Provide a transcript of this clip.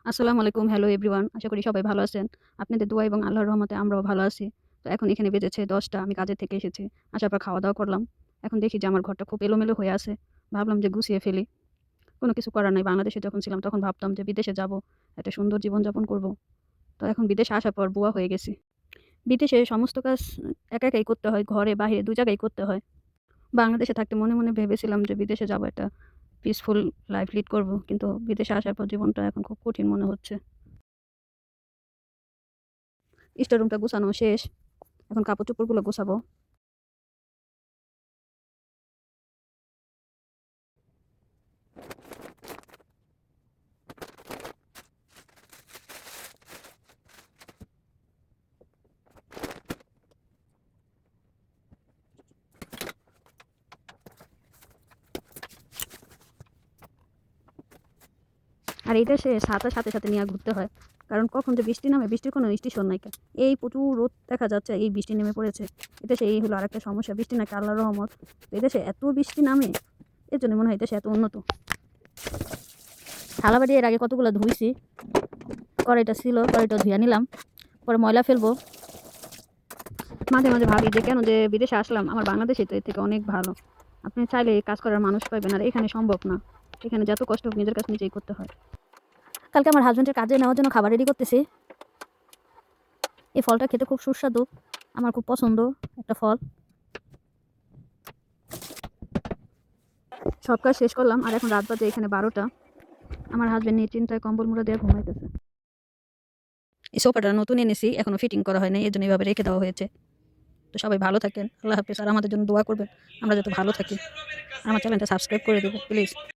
আসসালামু আলাইকুম। Hello everyone. আশা করি সবাই ভালো আছেন। আপনাদের দোয়া এবং আল্লাহর রহমতে আমরাও ভালো আছি। তো এখন এখানে বেজেছে ১০টা। আমি কাজের থেকে এসেছি। আসার পর খাওয়া-দাওয়া করলাম। এখন দেখি যে আমার ঘরটা খুব এলোমেলো হয়ে আছে। ভাবলাম যে গুছিয়ে ফেলি। কোনো কিছু করার নাই। বাংলাদেশে যখন ছিলাম তখন ভাবতাম যে বিদেশে যাবো। একটা সুন্দর জীবনযাপন করব। তো এখন বিদেশে আসার পর বুয়া হয়ে গেছি। বিদেশে সমস্ত কাজ একা একাই করতে হয়। ঘরে বাহিরে ২ জায়গায় করতে হয়। বাংলাদেশে থাকতে মনে, মনে ভেবেছিলাম যে বিদেশে যাবো, একটা পিসফুল লাইফ লিড করব। কিন্তু বিদেশে আসার পর জীবনটা এখন খুব কঠিন মনে হচ্ছে। স্টোর রুমটা গুছানো শেষ। এখন কাপড়-চোপড়গুলো গোছাবো। আর এই দেশে ছাতার সাথে, সাথে নিয়া ঘুরতে হয়। কারণ কখন যে বৃষ্টি নামে, বৃষ্টির কোনো স্টেশন নাই। এই প্রচুর রোদ দেখা যাচ্ছে, এই বৃষ্টি নেমে পড়েছে। এদেশে এই হলো আরেকটা সমস্যা। বৃষ্টি নাকি আল্লাহর রহমত। এদেশে এত বৃষ্টি নামে, এর জন্য মনে হয় এদেশে এত উন্নত। থালাবাটি এর আগে কতগুলো ধুইছি। কড়াইটা ছিল, কড়াইটা ধুইয়া নিলাম। পরে ময়লা ফেলবো। মাঝে, মাঝে ভাবি যে কেন যে বিদেশে আসলাম, আমার বাংলাদেশে তো এর থেকে অনেক ভালো। আপনি চাইলে কাজ করার মানুষ পাইবেন, আর এখানে সম্ভব না। এখানে যত কষ্ট হোক নিজের কাজ নিজেই করতে হয়। কালকে আমার হাজবেন্ডের কাজে নেওয়ার জন্য খাবার রেডি করতেছি। এই ফলটা খেতে খুব সুস্বাদু। আমার খুব পছন্দ একটা ফল। সব কাজ শেষ করলাম, আর এখন রাত বাজে এখানে ১২টা। আমার হাজবেন্ড নিশ্চিন্তায় কম্বল মুড়া দিয়ে ঘুমাইতেছে। এই সোফাটা নতুন এনেছি, এখনো ফিটিং করা হয় নাই, এর জন্য এইভাবে রেখে দেওয়া হয়েছে। তো সবাই ভালো থাকেন, আল্লাহ হাফেজ। আর আমাদের জন্য দোয়া করবেন, আমরা যাতে ভালো থাকি। আমার চ্যানেলটা সাবস্ক্রাইব করে দেবেন প্লিজ।